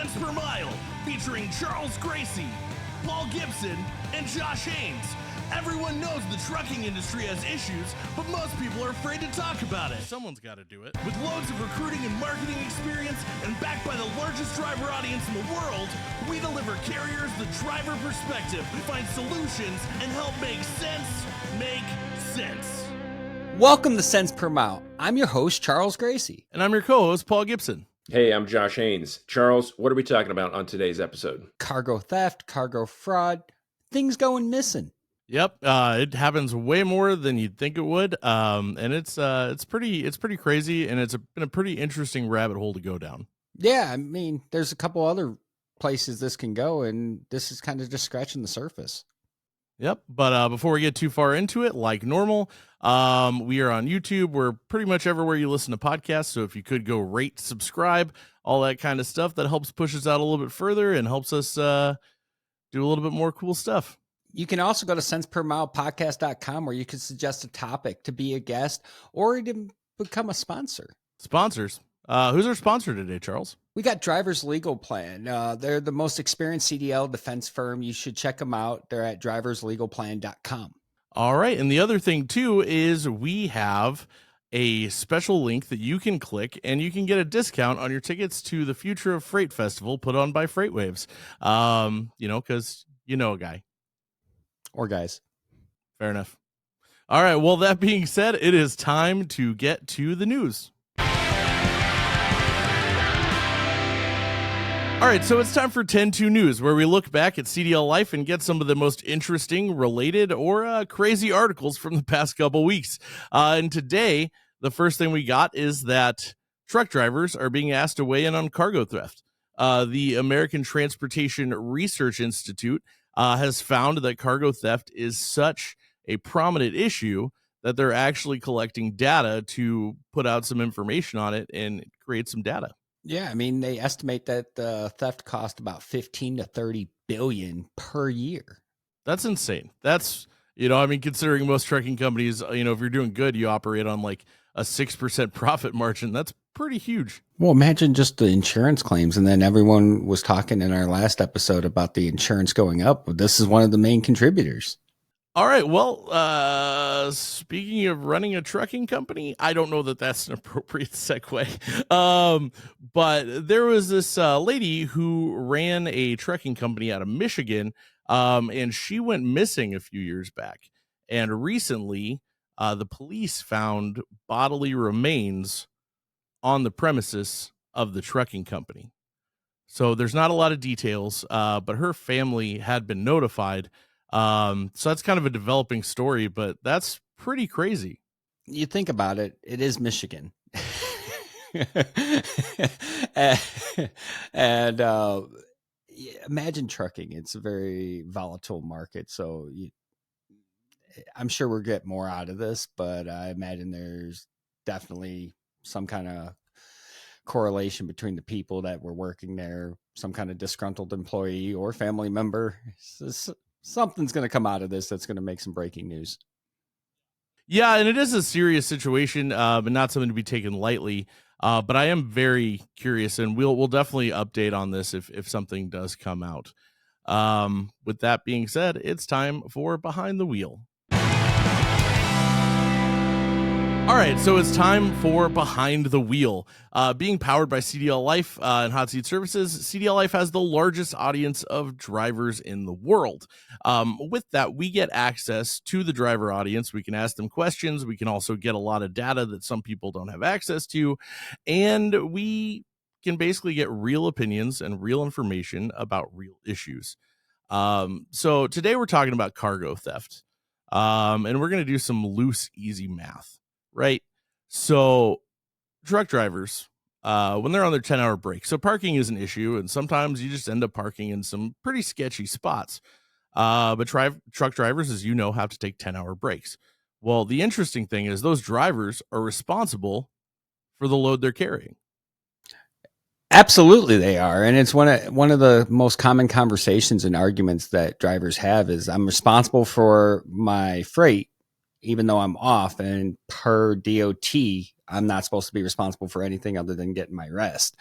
Cents Per Mile, featuring Charles Gracie, Paul Gibson, and Josh Haynes. Everyone knows the trucking industry has issues, but most people are afraid to talk about it. Someone's got to do it. With loads of recruiting and marketing experience and backed by the largest driver audience in the world, we deliver carriers the driver perspective, find solutions, and help make sense make sense. Welcome to Cents Per Mile. I'm your host, Charles Gracie. And I'm your co-host, Paul Gibson. Hey, I'm Josh Haynes. Charles, what are we talking about on today's episode? Cargo theft, cargo fraud, things going missing. Yep, it happens way more than you'd think it would, and it's pretty crazy, and it's been a pretty interesting rabbit hole to go down. Yeah, I mean, there's a couple other places this can go, and this is kind of just scratching the surface. Yep, but before we get too far into it, like normal, we are on YouTube. We're pretty much everywhere you listen to podcasts, so if you could go rate, subscribe, all that kind of stuff, that helps push us out a little bit further and helps us do a little bit more cool stuff. You can also go to centspermilepodcast.com where you can suggest a topic to be a guest or to become a sponsor. Sponsors. Who's our sponsor today, Charles? We got Driver's Legal Plan. They're the most experienced CDL defense firm. You should check them out. They're at driverslegalplan.com. All right. And the other thing, too, is we have a special link that you can click and you can get a discount on your tickets to the Future of Freight Festival put on by FreightWaves. Because you know a guy. Or guys. Fair enough. All right. Well, that being said, it is time to get to the news. All right, so it's time for 10-2 News, where we look back at CDLLife and get some of the most interesting, related, or crazy articles from the past couple weeks. And today, the first thing we got is that truck drivers are being asked to weigh in on cargo theft. The American Transportation Research Institute has found that cargo theft is such a prominent issue that they're actually collecting data to put out some information on it and create some data. Yeah, I mean, they estimate that the theft cost about 15 to 30 billion per year. That's insane. That's, considering most trucking companies, if you're doing good, you operate on like a 6% profit margin. That's pretty huge. Well, imagine just the insurance claims. And then everyone was talking in our last episode about the insurance going up. This is one of the main contributors. All right. Well, speaking of running a trucking company, I don't know that that's an appropriate segue. But there was this lady who ran a trucking company out of Michigan, and she went missing a few years back. And recently, the police found bodily remains on the premises of the trucking company. So there's not a lot of details, but her family had been notified. So that's kind of a developing story, but that's pretty crazy. You think about it, it is Michigan. and imagine trucking. It's a very volatile market. So I'm sure we'll get more out of this, but I imagine there's definitely some kind of correlation between the people that were working there, some kind of disgruntled employee or family member. Something's going to come out of this that's going to make some breaking news. Yeah, and it is a serious situation, but not something to be taken lightly. But I am very curious, and we'll definitely update on this if something does come out. With that being said, it's time for Behind the Wheel. All right, so it's time for Behind the Wheel. Being powered by CDLLife and Hot Seat Services, CDLLife has the largest audience of drivers in the world. With that, we get access to the driver audience. We can ask them questions. We can also get a lot of data that some people don't have access to. And we can basically get real opinions and real information about real issues. So today we're talking about cargo theft. And we're going to do some loose, easy math. Right. So truck drivers, when they're on their 10-hour break, so parking is an issue, and sometimes you just end up parking in some pretty sketchy spots. But truck drivers, as you know, have to take 10-hour breaks. Well, the interesting thing is those drivers are responsible for the load they're carrying. Absolutely, they are. And it's one of the most common conversations and arguments that drivers have is I'm responsible for my freight. even though I'm off, and per DOT, I'm not supposed to be responsible for anything other than getting my rest.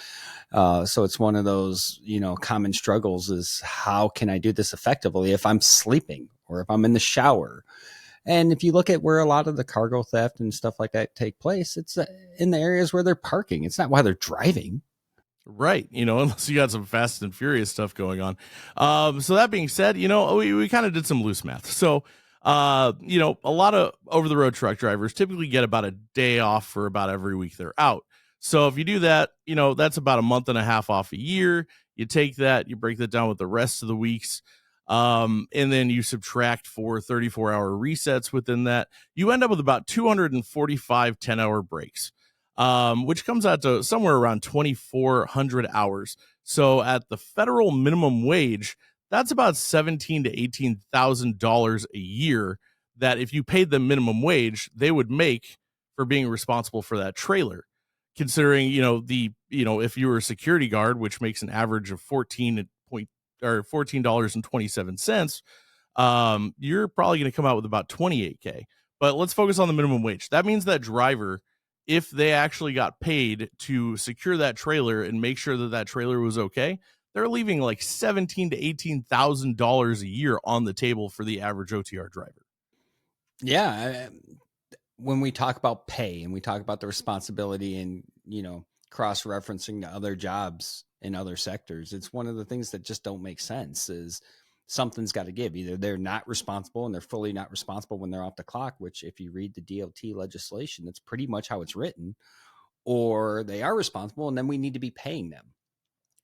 So it's one of those, common struggles is how can I do this effectively if I'm sleeping or if I'm in the shower? And if you look at where a lot of the cargo theft and stuff like that take place, it's in the areas where they're parking. It's not while they're driving. Right. Unless you got some Fast and Furious stuff going on. So that being said, we kind of did some loose math. So, a lot of over the road truck drivers typically get about a day off for about every week they're out. So if you do that, that's about a month and a half off a year. You take that, you break that down with the rest of the weeks. And then you subtract 4 34-hour resets within that. You end up with about 245 10-hour breaks, which comes out to somewhere around 2,400 hours. So at the federal minimum wage, that's about $17,000 to $18,000 a year that if you paid them minimum wage, they would make for being responsible for that trailer. Considering, if you were a security guard, which makes an average of $14.27, you're probably going to come out with about $28K. But let's focus on the minimum wage. That means that driver, if they actually got paid to secure that trailer and make sure that that trailer was okay, they're leaving like $17,000 to $18,000 a year on the table for the average OTR driver. Yeah. When we talk about pay and we talk about the responsibility and, cross-referencing to other jobs in other sectors, it's one of the things that just don't make sense is something's got to give. Either they're not responsible and they're fully not responsible when they're off the clock, which if you read the DOT legislation, that's pretty much how it's written, or they are responsible and then we need to be paying them.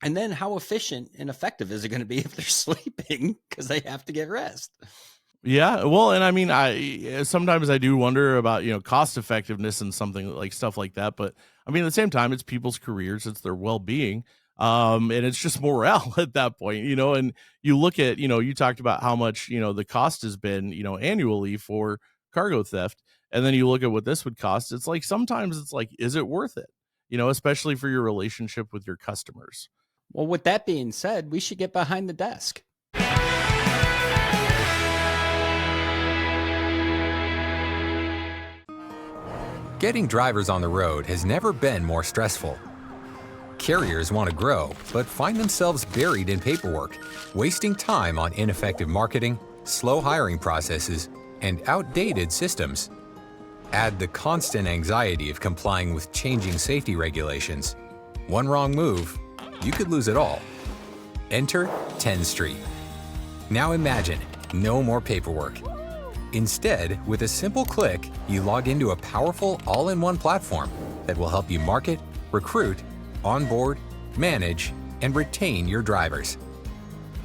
And then how efficient and effective is it going to be if they're sleeping because they have to get rest? Yeah, well, and I mean, sometimes I do wonder about, cost effectiveness and something like stuff like that. But I mean, at the same time, it's people's careers, it's their well-being. And it's just morale at that point, and you look at, you talked about how much, the cost has been, annually for cargo theft. And then you look at what this would cost. It's like, sometimes it's like, is it worth it? Especially for your relationship with your customers. Well, with that being said, we should get behind the desk. Getting drivers on the road has never been more stressful. Carriers want to grow, but find themselves buried in paperwork, wasting time on ineffective marketing, slow hiring processes, and outdated systems. Add the constant anxiety of complying with changing safety regulations. One wrong move, you could lose it all. Enter Tenstreet. Now imagine, no more paperwork. Instead, with a simple click, you log into a powerful all-in-one platform that will help you market, recruit, onboard, manage, and retain your drivers.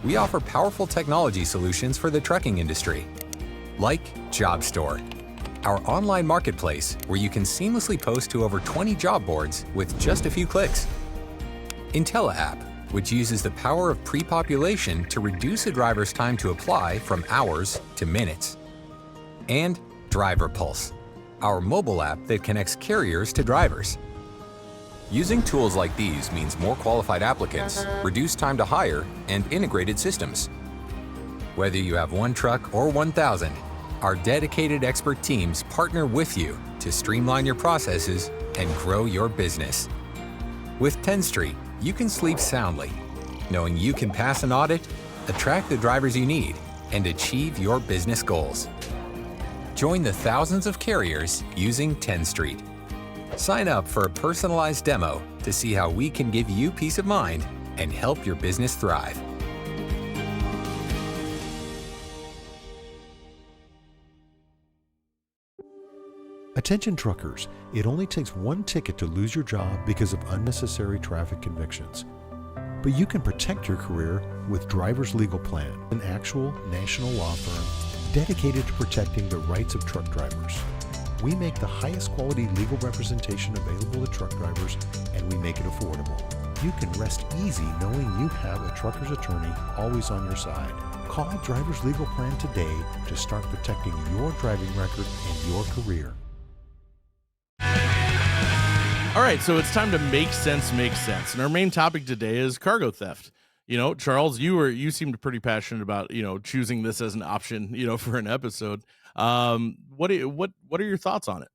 We offer powerful technology solutions for the trucking industry, like JobStore, our online marketplace where you can seamlessly post to over 20 job boards with just a few clicks. IntelliApp, which uses the power of pre-population to reduce a driver's time to apply from hours to minutes. And Driver Pulse, our mobile app that connects carriers to drivers. Using tools like these means more qualified applicants, reduced time to hire, and integrated systems. Whether you have one truck or 1,000, our dedicated expert teams partner with you to streamline your processes and grow your business. With Tenstreet, you can sleep soundly, knowing you can pass an audit, attract the drivers you need, and achieve your business goals. Join the thousands of carriers using Tenstreet. Sign up for a personalized demo to see how we can give you peace of mind and help your business thrive. Attention truckers, it only takes one ticket to lose your job because of unnecessary traffic convictions. But you can protect your career with Driver's Legal Plan, an actual national law firm dedicated to protecting the rights of truck drivers. We make the highest quality legal representation available to truck drivers, and we make it affordable. You can rest easy knowing you have a trucker's attorney always on your side. Call Driver's Legal Plan today to start protecting your driving record and your career. All right, so it's time to make sense. And our main topic today is cargo theft. Charles, you seemed pretty passionate about, choosing this as an option, for an episode. What are your thoughts on it?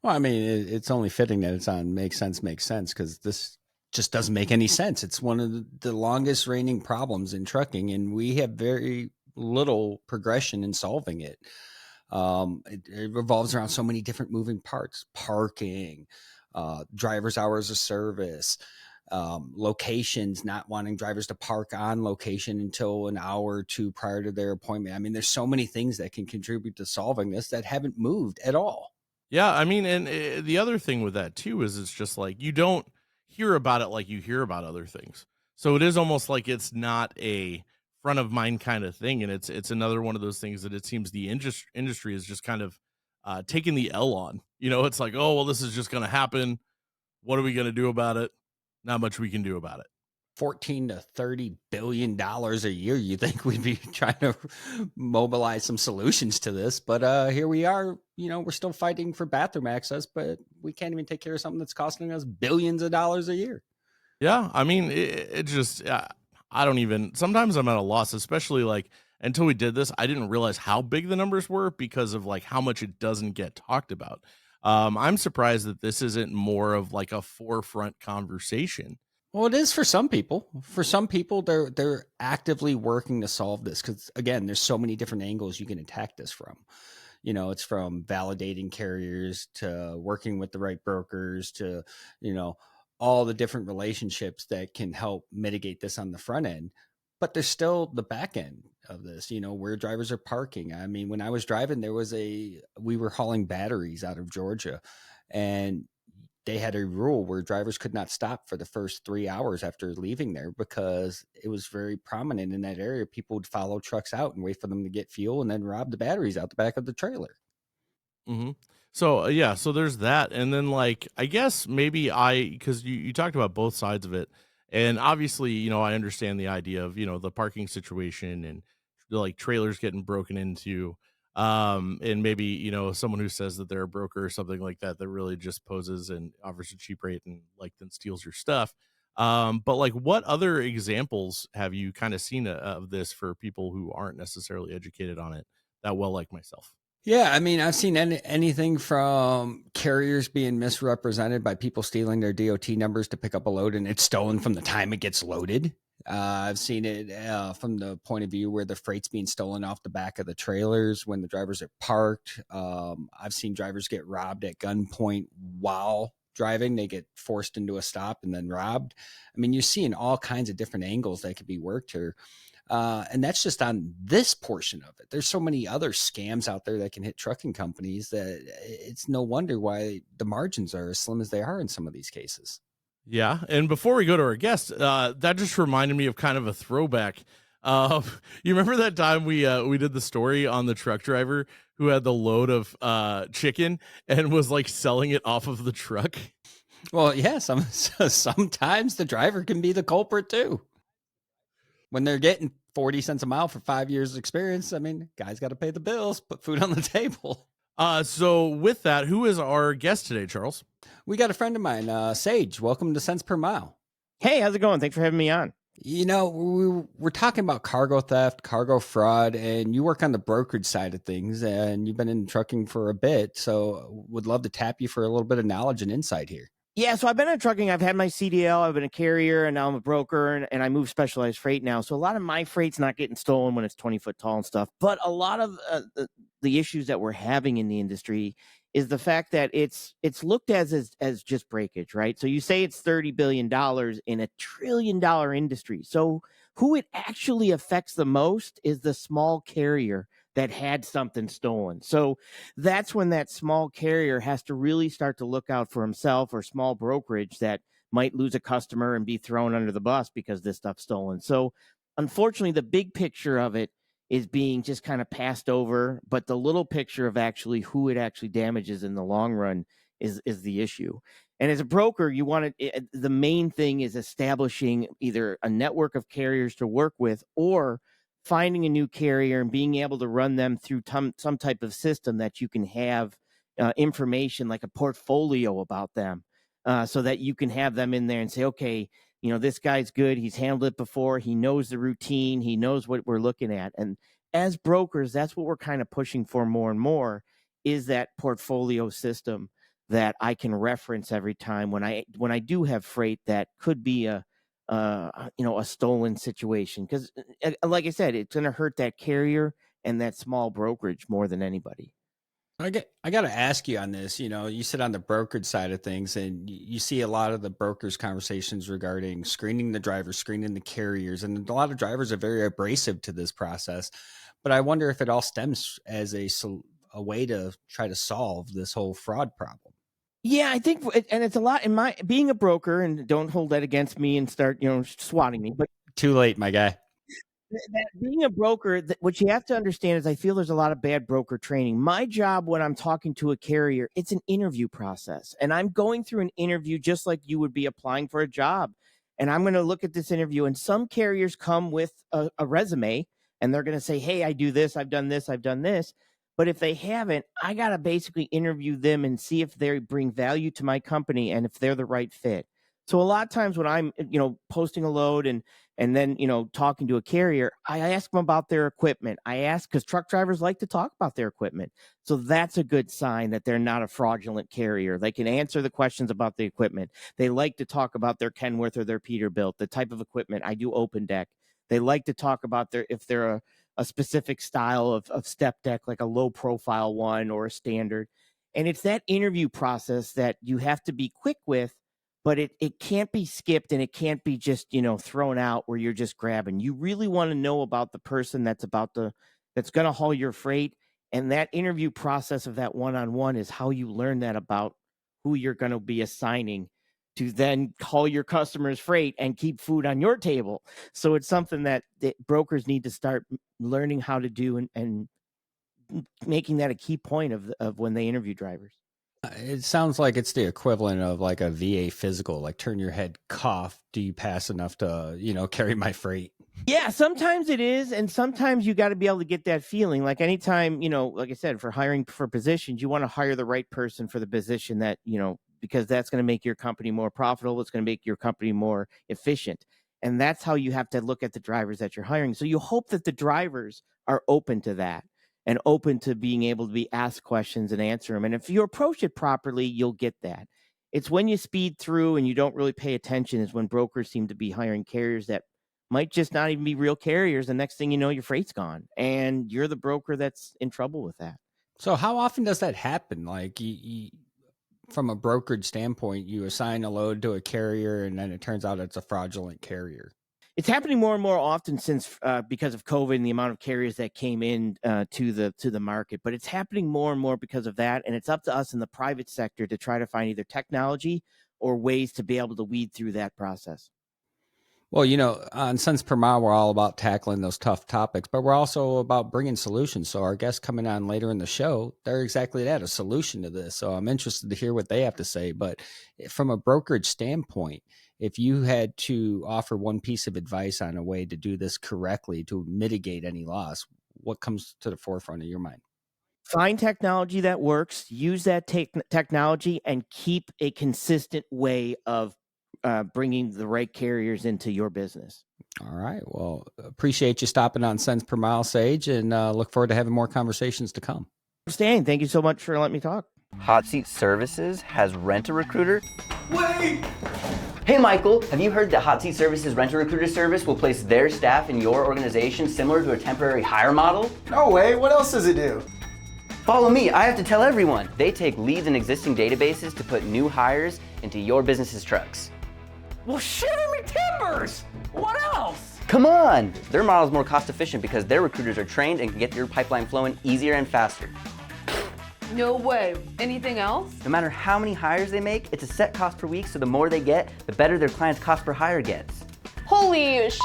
Well, I mean, it's only fitting that it's on Make Sense, because this just doesn't make any sense. It's one of the longest reigning problems in trucking, and we have very little progression in solving it. It revolves around so many different moving parts: parking, drivers' hours of service, locations, not wanting drivers to park on location until an hour or two prior to their appointment. I mean, there's so many things that can contribute to solving this that haven't moved at all. Yeah, I mean, and the other thing with that too is it's just like you don't hear about it like you hear about other things. So it is almost like it's not a front of mind kind of thing, and it's another one of those things that it seems the industry is just kind of taking the L on. It's like, oh well, this is just going to happen. What are we going to do about it? Not much we can do about it. 14 to 30 billion dollars a year. You think we'd be trying to mobilize some solutions to this, but here we are. We're still fighting for bathroom access, but we can't even take care of something that's costing us billions of dollars a year. Yeah, I mean, it just I don't even. Sometimes I'm at a loss, especially like until we did this, I didn't realize how big the numbers were because of like how much it doesn't get talked about. I'm surprised that this isn't more of like a forefront conversation. Well, it is for some people. For some people, they're actively working to solve this because, again, there's so many different angles you can attack this from. It's from validating carriers to working with the right brokers to, all the different relationships that can help mitigate this on the front end. But there's still the back end of this, where drivers are parking. I mean, when I was driving, we were hauling batteries out of Georgia, and they had a rule where drivers could not stop for the first 3 hours after leaving there because it was very prominent in that area. People would follow trucks out and wait for them to get fuel and then rob the batteries out the back of the trailer. Mm-hmm. So yeah, so there's that, and then like I guess maybe because you talked about both sides of it, and obviously I understand the idea of the parking situation and like trailers getting broken into, and maybe someone who says that they're a broker or something like that really just poses and offers a cheap rate and like then steals your stuff. But like what other examples have you kind of seen of this for people who aren't necessarily educated on it that well, like myself? Yeah, I mean, I've seen anything from carriers being misrepresented by people stealing their DOT numbers to pick up a load and it's stolen from the time it gets loaded. I've seen it from the point of view where the freight's being stolen off the back of the trailers when the drivers are parked. I've seen drivers get robbed at gunpoint while driving. They get forced into a stop and then robbed. I mean, you're seeing all kinds of different angles that could be worked here. And that's just on this portion of it. There's so many other scams out there that can hit trucking companies that it's no wonder why the margins are as slim as they are in some of these cases. Yeah. And before we go to our guest, that just reminded me of kind of a throwback. You remember that time we did the story on the truck driver who had the load of chicken and was like selling it off of the truck? Well, yeah, sometimes the driver can be the culprit too. When they're getting 40 cents a mile for 5 years experience, I mean, guys got to pay the bills, put food on the table. So with that, who is our guest today, Charles? We got a friend of mine, Sage. Welcome to Cents Per Mile. Hey, how's it going? Thanks for having me on. We're talking about cargo theft, cargo fraud, and you work on the brokerage side of things, and you've been in trucking for a bit, so would love to tap you for a little bit of knowledge and insight here. Yeah, so I've been in trucking. I've had my CDL. I've been a carrier, and now I'm a broker, and I move specialized freight now. So a lot of my freight's not getting stolen when it's 20 foot tall and stuff. But a lot of the issues that we're having in the industry is the fact that it's looked as just breakage, right? So you say it's $30 billion in a $1 trillion industry. So who it actually affects the most is the small carrier that had something stolen. So that's when that small carrier has to really start to look out for himself, or small brokerage that might lose a customer and be thrown under the bus because this stuff's stolen. So unfortunately, the big picture of it is being just kind of passed over, but the little picture of actually who it actually damages in the long run is the issue. And as a broker, you want to, the main thing is establishing either a network of carriers to work with, or finding a new carrier and being able to run them through some type of system that you can have information like a portfolio about them, so that you can have them in there and say, okay, this guy's good. He's handled it before. He knows the routine. He knows what we're looking at. And as brokers, that's what we're kind of pushing for more and more, is that portfolio system that I can reference every time when I do have freight that could be a stolen situation. Because like I said, it's going to hurt that carrier and that small brokerage more than anybody. I got to ask you on this. You sit on the brokerage side of things, and you see a lot of the brokers' conversations regarding screening the drivers, screening the carriers, and a lot of drivers are very abrasive to this process. But I wonder if it all stems as a way to try to solve this whole fraud problem. Yeah, I think, and it's a lot in my being a broker, and don't hold that against me and start, swatting me, but Too late, my guy. that being a broker, what you have to understand is I feel there's a lot of bad broker training. My job when I'm talking to a carrier, it's an interview process, and I'm going through an interview just like you would be applying for a job. And I'm going to look at this interview, and some carriers come with a resume, and they're going to say, hey, I do this, I've done this, I've done this. But if they haven't, I got to basically interview them and see if they bring value to my company and if they're the right fit. So a lot of times when I'm, posting a load and then, talking to a carrier, I ask them about their equipment. I ask because truck drivers like to talk about their equipment. So that's a good sign that they're not a fraudulent carrier. They can answer the questions about the equipment. They like to talk about their Kenworth or their Peterbilt, the type of equipment. I do open deck. They like to talk about if they're a specific style of step deck, like a low profile one or a standard. And it's that interview process that you have to be quick with, but it can't be skipped, and it can't be just, thrown out where you're just grabbing. You really want to know about the person that's going to haul your freight. And that interview process of that one-on-one is how you learn that about who you're going to be assigning to then haul your customers' freight and keep food on your table. So it's something that brokers need to start learning how to do and making that a key point of when they interview drivers. It sounds like it's the equivalent of like a VA physical, like turn your head, cough. Do you pass enough to, carry my freight? Yeah, sometimes it is. And sometimes you got to be able to get that feeling. Like anytime, like I said, for hiring for positions, you want to hire the right person for the position that, because that's going to make your company more profitable. It's going to make your company more efficient. And that's how you have to look at the drivers that you're hiring. So you hope that the drivers are open to that and open to being able to be asked questions and answer them. And if you approach it properly, you'll get that. It's when you speed through and you don't really pay attention is when brokers seem to be hiring carriers that might just not even be real carriers. The next thing you know, your freight's gone and you're the broker that's in trouble with that. So how often does that happen? Like from a brokerage standpoint, you assign a load to a carrier and then it turns out it's a fraudulent carrier. It's happening more and more often since because of COVID and the amount of carriers that came in to the market. But it's happening more and more because of that. And it's up to us in the private sector to try to find either technology or ways to be able to weed through that process. Well, on Cents Per Mile, we're all about tackling those tough topics, but we're also about bringing solutions. So our guests coming on later in the show, they're exactly that, a solution to this. So I'm interested to hear what they have to say. But from a brokerage standpoint, if you had to offer one piece of advice on a way to do this correctly to mitigate any loss, what comes to the forefront of your mind? Find technology that works, use that technology, and keep a consistent way of bringing the right carriers into your business. All right. Well, appreciate you stopping on Cents Per Mile, Sage, and look forward to having more conversations to come. Stan, thank you so much for letting me talk. Hot Seat Services has Rent-A-Recruiter. Wait! Hey Michael, have you heard that Hot Seat Services Rent-A-Recruiter service will place their staff in your organization similar to a temporary hire model? No way, what else does it do? Follow me, I have to tell everyone. They take leads in existing databases to put new hires into your business's trucks. Well, shiver me timbers! What else? Come on! Their model is more cost efficient because their recruiters are trained and can get your pipeline flowing easier and faster. No way. Anything else? No matter how many hires they make, it's a set cost per week, so the more they get, the better their client's cost per hire gets. Holy sh**.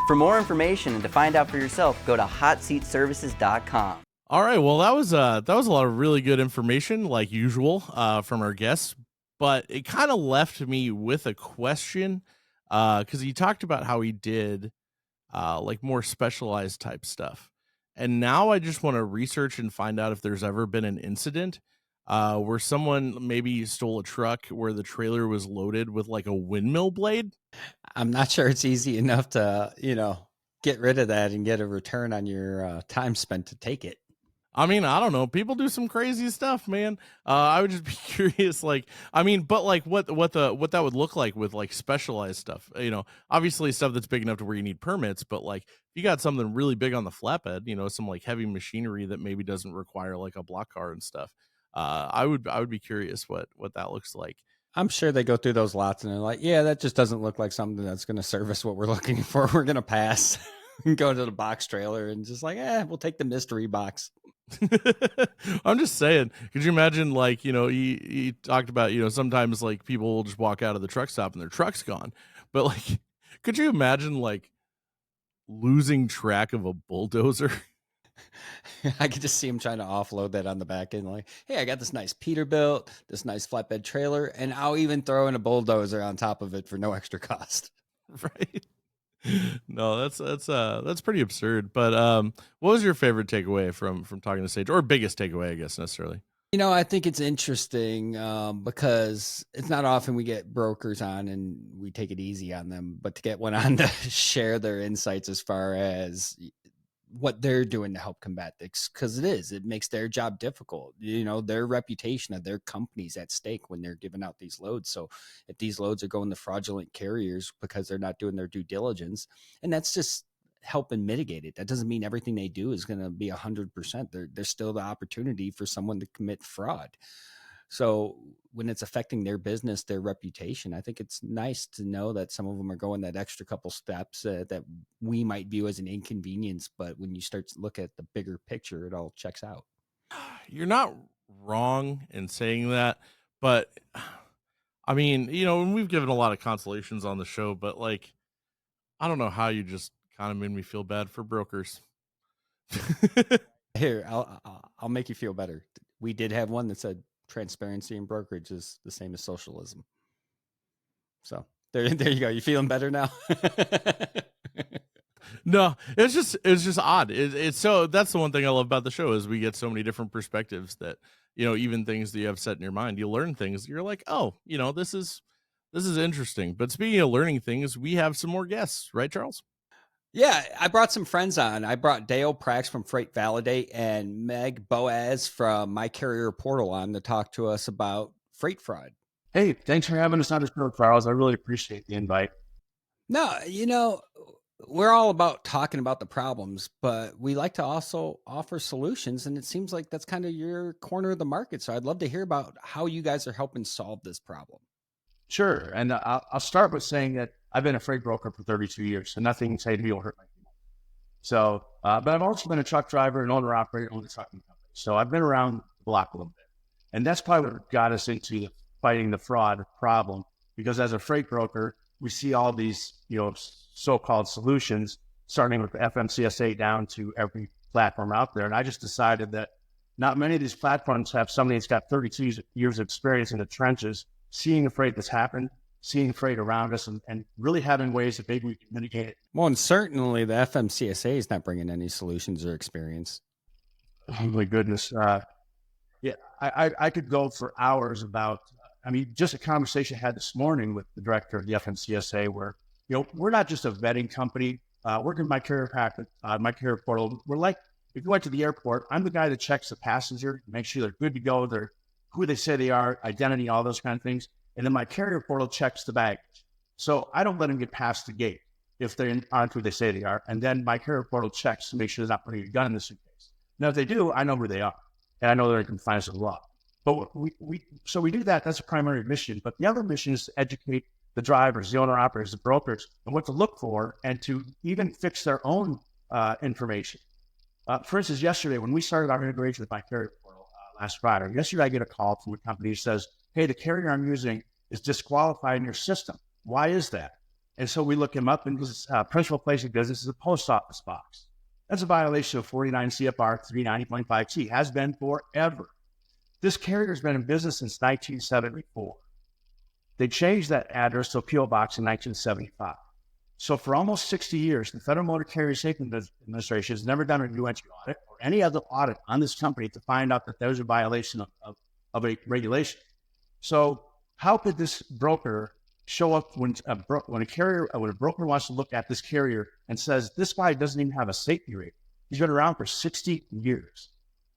For more information and to find out for yourself, go to hotseatservices.com. All right, well, that was a lot of really good information, like usual, from our guests. But it kind of left me with a question, because he talked about how he did like more specialized type stuff. And now I just want to research and find out if there's ever been an incident where someone maybe stole a truck where the trailer was loaded with like a windmill blade. I'm not sure it's easy enough to, get rid of that and get a return on your time spent to take it. I mean, I don't know. People do some crazy stuff, man. I would just be curious, like, I mean, but like what that would look like with like specialized stuff. Obviously stuff that's big enough to where you need permits, but like if you got something really big on the flatbed, some like heavy machinery that maybe doesn't require like a block car and stuff. I would be curious what that looks like. I'm sure they go through those lots and they're like, yeah, that just doesn't look like something that's going to service what we're looking for. We're going to pass and go to the box trailer and just like, we'll take the mystery box. I'm just saying, could you imagine, like, he talked about, sometimes like people will just walk out of the truck stop and their truck's gone. But like, could you imagine like losing track of a bulldozer? I could just see him trying to offload that on the back end. Like, hey, I got this nice Peterbilt, this nice flatbed trailer, and I'll even throw in a bulldozer on top of it for no extra cost. Right. No, that's pretty absurd. But what was your favorite takeaway from talking to Sage, or biggest takeaway, I guess, necessarily? I think it's interesting because it's not often we get brokers on and we take it easy on them, but to get one on to share their insights as far as what they're doing to help combat this, because it makes their job difficult. Their reputation of their company's at stake when they're giving out these loads. So if these loads are going to fraudulent carriers because they're not doing their due diligence, and that's just helping mitigate it. That doesn't mean everything they do is going to be 100%. There's still the opportunity for someone to commit fraud. So when it's affecting their business, their reputation, I think it's nice to know that some of them are going that extra couple steps that we might view as an inconvenience. But when you start to look at the bigger picture, it all checks out. You're not wrong in saying that, but I mean, and we've given a lot of consolations on the show, but like, I don't know how you just kind of made me feel bad for brokers. Here, I'll make you feel better. We did have one that said transparency in brokerage is the same as socialism. So there you go. You feeling better now? No, it's just odd. It's so, that's the one thing I love about the show is we get so many different perspectives that, even things that you have set in your mind, you learn things. You're like, oh, this is interesting. But speaking of learning things, we have some more guests, right, Charles? Yeah, I brought some friends on. I brought Dale Prax from Freight Validate and Meg Boaz from MyCarrierPortal on to talk to us about freight fraud. Hey, thanks for having us on the show, Charles. I really appreciate the invite. No, we're all about talking about the problems, but we like to also offer solutions. And it seems like that's kind of your corner of the market. So I'd love to hear about how you guys are helping solve this problem. Sure. And I'll start with saying that I've been a freight broker for 32 years, so nothing you say to me will hurt my feelings. So, but I've also been a truck driver and owner-operator on a trucking company. So I've been around the block a little bit. And that's probably what got us into fighting the fraud problem, because as a freight broker, we see all these, so-called solutions, starting with the FMCSA down to every platform out there. And I just decided that not many of these platforms have somebody that's got 32 years of experience in the trenches, seeing the freight that's happened, seeing freight around us, and really having ways that maybe we can mitigate it. Well, and certainly the FMCSA is not bringing any solutions or experience. Oh my goodness. Yeah, I could go for hours about, just a conversation I had this morning with the director of the FMCSA where, we're not just a vetting company. Working MyCarrierPortal, we're like, if you went to the airport, I'm the guy that checks the passenger, make sure they're good to go, they're who they say they are, identity, all those kind of things. And then MyCarrierPortal checks the baggage. So I don't let them get past the gate if they aren't who they say they are. And then MyCarrierPortal checks to make sure they're not putting a gun in the suitcase. Now, if they do, I know who they are. And I know they're in compliance with the law. But we do that. That's a primary mission. But the other mission is to educate the drivers, the owner-operators, the brokers, and what to look for, and to even fix their own information. For instance, yesterday, when we started our integration with MyCarrierPortal last Friday, yesterday I get a call from a company who says, hey, the carrier I'm using is disqualified in your system. Why is that? And so we look him up, and his principal place of business is a post office box. That's a violation of 49 CFR 390.5T, has been forever. This carrier has been in business since 1974. They changed that address to a P.O. box in 1975. So for almost 60 years, the Federal Motor Carrier Safety Administration has never done a new entry audit or any other audit on this company to find out that there's a violation of of a regulation. So how could this broker show up when a broker wants to look at this carrier and says, this guy doesn't even have a safety rate. He's been around for 60 years.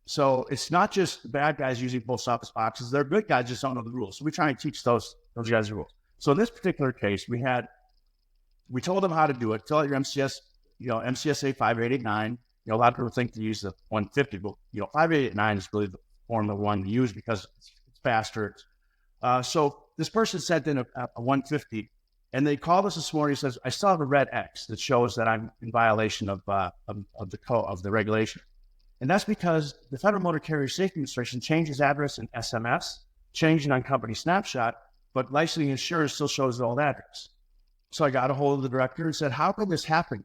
So it's not just bad guys using post office boxes. They're good guys, just don't know the rules. So we try and teach those guys the rules. So in this particular case, we told them how to do it. Fill out your MCS, MCSA 5889. A lot of people think to use the 150, but 5889 is really the form of one to use because it's faster. So this person sent in a 150, and they called us this morning and says, I still have a red X that shows that I'm in violation of the regulation. And that's because the Federal Motor Carrier Safety Administration changes address in SMS, changing on company snapshot, but licensing insurance still shows the old address. So I got a hold of the director and said, how can this happen?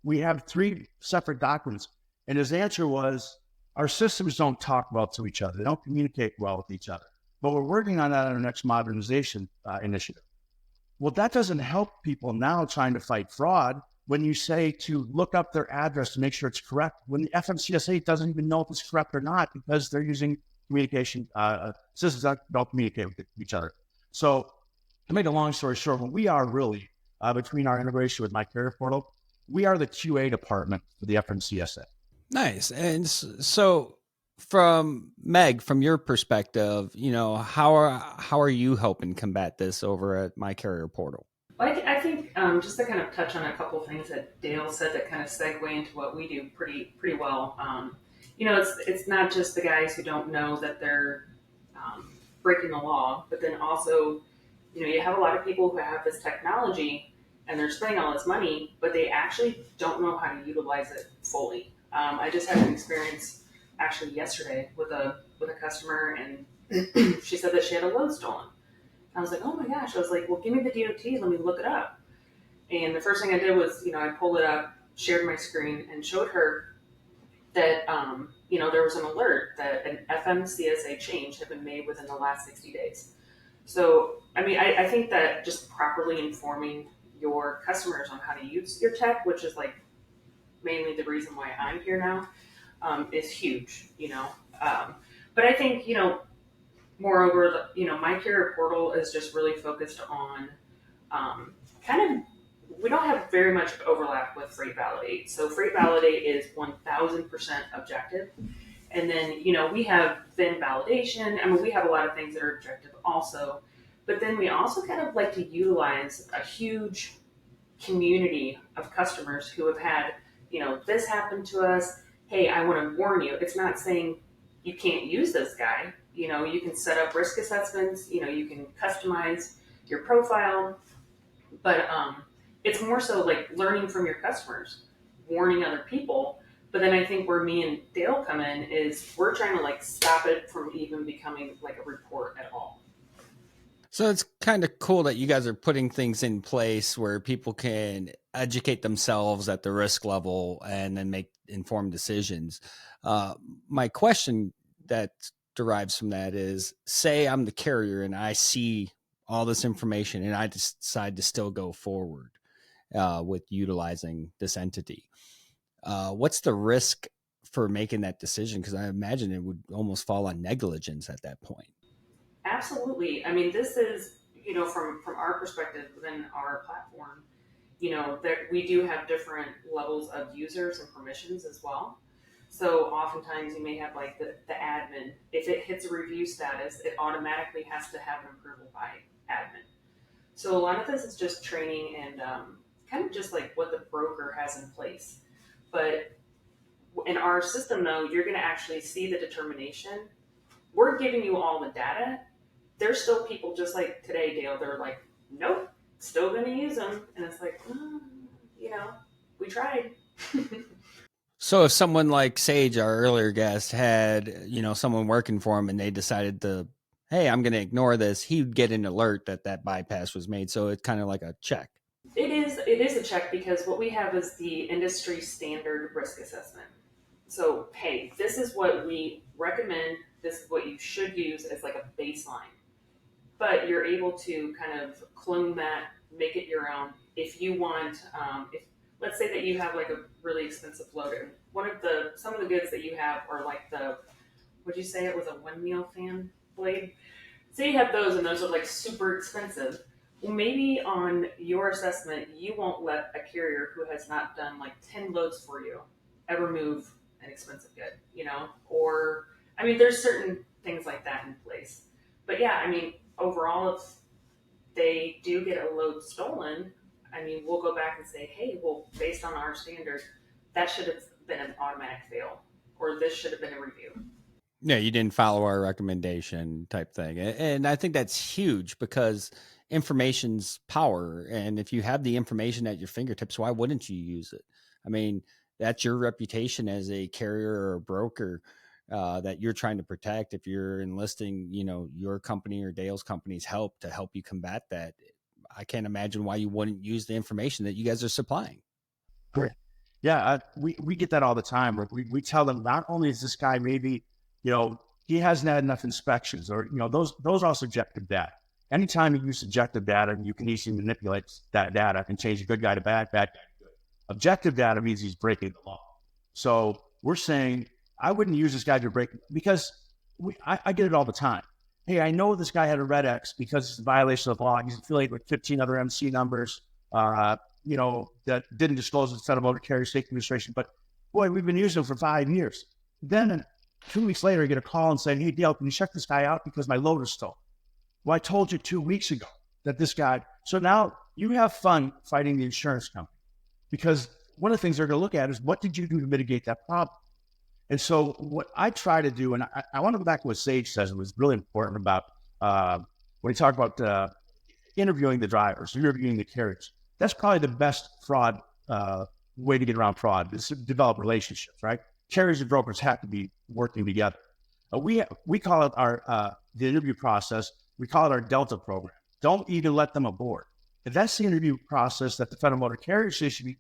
We have 3 separate documents. And his answer was, our systems don't talk well to each other. They don't communicate well with each other. But we're working on that in our next modernization initiative. Well, that doesn't help people now trying to fight fraud when you say to look up their address to make sure it's correct, when the FMCSA doesn't even know if it's correct or not because they're using communication systems that don't communicate with each other. So to make a long story short, what we are really, between our integration with MyCarrierPortal, we are the QA department for the FMCSA. Nice. And so from Meg, from your perspective, how are you helping combat this over at MyCarrierPortal? Well, I think just to kind of touch on a couple of things that Dale said that kind of segue into what we do pretty well. It's not just the guys who don't know that they're breaking the law, but then also, you have a lot of people who have this technology and they're spending all this money, but they actually don't know how to utilize it fully. I just had an experience actually yesterday with a customer, and she said that she had a load stolen. I was like, oh my gosh. I was like, well, give me the DOT. Let me look it up. And the first thing I did was, I pulled it up, shared my screen, and showed her that, there was an alert that an FMCSA change had been made within the last 60 days. So, I think that just properly informing your customers on how to use your tech, which is like mainly the reason why I'm here now, is huge, But I think, moreover, MyCarrierPortal is just really focused on we don't have very much overlap with Freight Validate. So Freight Validate is 1000% objective. And then, we have VIN validation. We have a lot of things that are objective also. But then we also kind of like to utilize a huge community of customers who have had, this happened to us. Hey, I want to warn you. It's not saying you can't use this guy. You can set up risk assessments. You can customize your profile. But it's more so like learning from your customers, warning other people. But then I think where me and Dale come in is we're trying to like stop it from even becoming like a report at all. So it's kind of cool that you guys are putting things in place where people can educate themselves at the risk level and then make informed decisions. My question that derives from that is, say I'm the carrier and I see all this information and I decide to still go forward with utilizing this entity. What's the risk for making that decision? Because I imagine it would almost fall on negligence at that point. Absolutely. This is, from our perspective within our platform, that we do have different levels of users and permissions as well. So oftentimes you may have like the admin. If it hits a review status, it automatically has to have an approval by admin. So a lot of this is just training and kind of just like what the broker has in place. But in our system, though, you're going to actually see the determination. We're giving you all the data. There's still people just like today, Dale, they're like, nope, still going to use them. And it's like, we tried. So if someone like Sage, our earlier guest, had, someone working for him and they decided to, hey, I'm going to ignore this, he'd get an alert that bypass was made. So it's kind of like a check. It is a check because what we have is the industry standard risk assessment. So, hey, this is what we recommend. This is what you should use as like a baseline. But you're able to kind of clone that, make it your own. If you want, if let's say that you have like a really expensive loader. Some of the goods that you have are like the would you say it was a windmill fan blade? Say you have those and those are like super expensive. Well, maybe on your assessment, you won't let a carrier who has not done like 10 loads for you ever move an expensive good, Or, I mean, there's certain things like that in place. But yeah, I mean, overall, if they do get a load stolen, I mean, we'll go back and say, hey, well, based on our standard, that should have been an automatic fail, or this should have been a review. Yeah, you didn't follow our recommendation type thing. And I think that's huge because information's power. And if you have the information at your fingertips, why wouldn't you use it? I mean, that's your reputation as a carrier or a broker that you're trying to protect. If you're enlisting, your company or Dale's company's help to help you combat that, I can't imagine why you wouldn't use the information that you guys are supplying. Great. Yeah, we get that all the time. We tell them not only is this guy maybe, he hasn't had enough inspections, or those are subjective data. Anytime you use subjective data, you can easily manipulate that data and change a good guy to bad guy to good. Objective data means he's breaking the law. So we're saying I wouldn't use this guy to break, because I get it all the time. Hey, I know this guy had a red X because it's a violation of the law. He's affiliated with 15 other MC numbers, that didn't disclose the Federal Motor Carrier Safety Administration. But boy, we've been using them for 5 years. Then 2 weeks later, I get a call and say, hey, Dale, can you check this guy out because my load is stolen? Well, I told you 2 weeks ago that this guy. So now you have fun fighting the insurance company, because one of the things they're going to look at is what did you do to mitigate that problem? And so what I try to do, and I want to go back to what Sage says, it was really important about when he talked about interviewing the drivers, interviewing the carriers. That's probably the best fraud way to get around fraud, is to develop relationships, right? Carriers and brokers have to be working together. We call it the interview process. We call it our Delta program. Don't even let them aboard. And that's the interview process that the Federal Motor Carrier should be,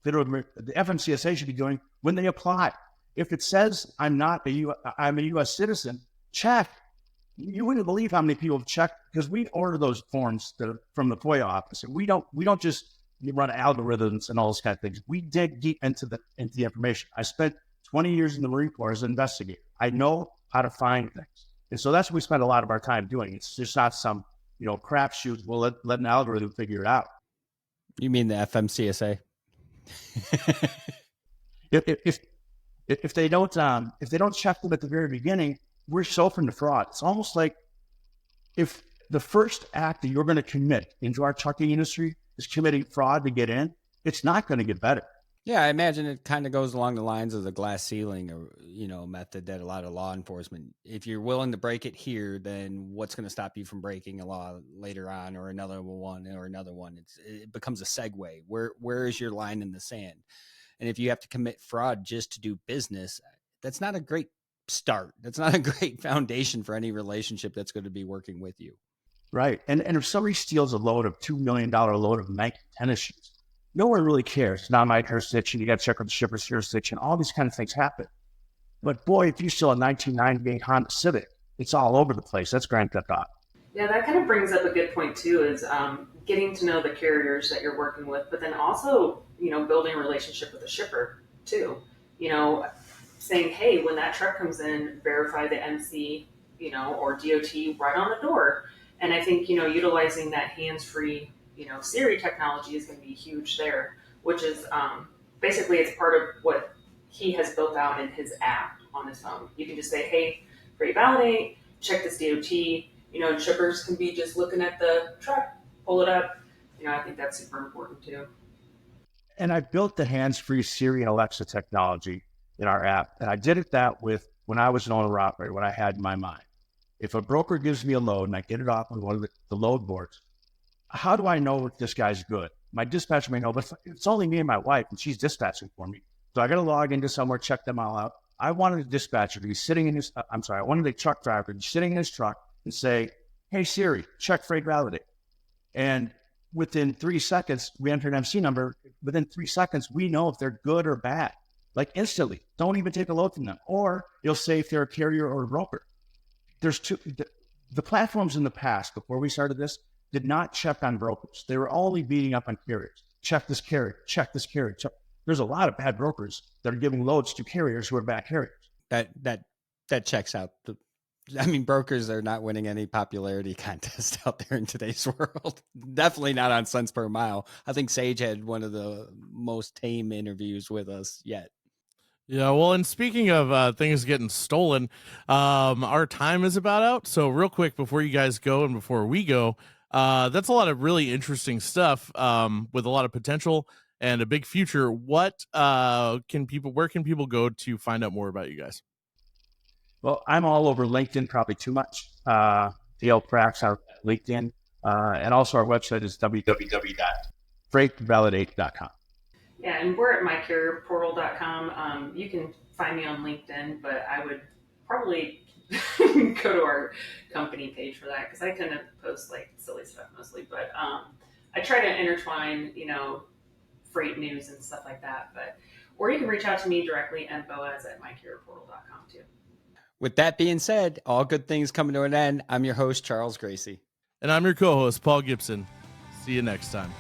the FMCSA should be doing when they apply. If it says I'm a U.S. citizen, check. You wouldn't believe how many people have checked, because we order those forms from the FOIA office. And we don't just run algorithms and all those kind of things. We dig deep into the information. I spent 20 years in the Marine Corps as an investigator. I know how to find things. And so that's what we spend a lot of our time doing. It's just not some, crapshoot. We'll let an algorithm figure it out. You mean the FMCSA? If they don't check them at the very beginning, we're so open to fraud. It's almost like if the first act that you're going to commit into our trucking industry is committing fraud to get in, it's not going to get better. Yeah, I imagine it kind of goes along the lines of the glass ceiling, or method that a lot of law enforcement. If you're willing to break it here, then what's going to stop you from breaking a law later on, or another one, or another one? It becomes a segue. Where is your line in the sand? And if you have to commit fraud just to do business, that's not a great start. That's not a great foundation for any relationship that's going to be working with you. Right. And if somebody steals a load of $2 million load of Nike tennis shoes, no one really cares. It's not my jurisdiction. You got to check with the shipper's jurisdiction. All these kind of things happen. But boy, if you steal a 1998 Honda Civic, it's all over the place. That's Grand Theft Auto. Yeah, that kind of brings up a good point too, is getting to know the carriers that you're working with, but then also, building a relationship with the shipper too. Saying, hey, when that truck comes in, verify the MC, or DOT right on the door. And I think, utilizing that hands-free, Siri technology is going to be huge there, which is basically it's part of what he has built out in his app on his phone. You can just say, hey, freight validate, check this DOT. Shippers can be just looking at the truck, pull it up. I think that's super important too. And I built the hands-free Siri and Alexa technology in our app. And I did it when I was an owner-operator, when I had in my mind. If a broker gives me a load and I get it off on one of the load boards, how do I know if this guy's good? My dispatcher may know, but it's only me and my wife, and she's dispatching for me. So I got to log into somewhere, check them all out. I wanted the dispatcher to be sitting in his, I wanted the truck driver to be sitting in his truck and say, hey, Siri, check freight validate. And within 3 seconds, we enter an MC number. Within 3 seconds, we know if they're good or bad, like instantly. Don't even take a load from them. Or you'll say if they're a carrier or a broker. There's the platforms in the past, before we started this, did not check on brokers. They were only beating up on carriers. Check this carrier, check this carrier. There's a lot of bad brokers that are giving loads to carriers who are bad carriers. That That checks out. I mean, brokers are not winning any popularity contest out there in today's world. Definitely not on cents per mile. I think Sage had one of the most tame interviews with us yet. Yeah, well, and speaking of things getting stolen, our time is about out. So real quick, before you guys go and before we go, that's a lot of really interesting stuff with a lot of potential and a big future. Where can people go to find out more about you guys? Well, I'm all over LinkedIn, probably too much. Dale Prax, our LinkedIn, and also our website is www.freightvalidate.com. Yeah, and we're at MyCarrierPortal.com. You can find me on LinkedIn, but I would probably go to our company page for that because I kind of post like silly stuff mostly. But I try to intertwine, freight news and stuff like that. Or you can reach out to me directly and Boaz at MyCarrierPortal.com too. With that being said, all good things coming to an end. I'm your host, Charles Gracie. And I'm your co-host, Paul Gibson. See you next time.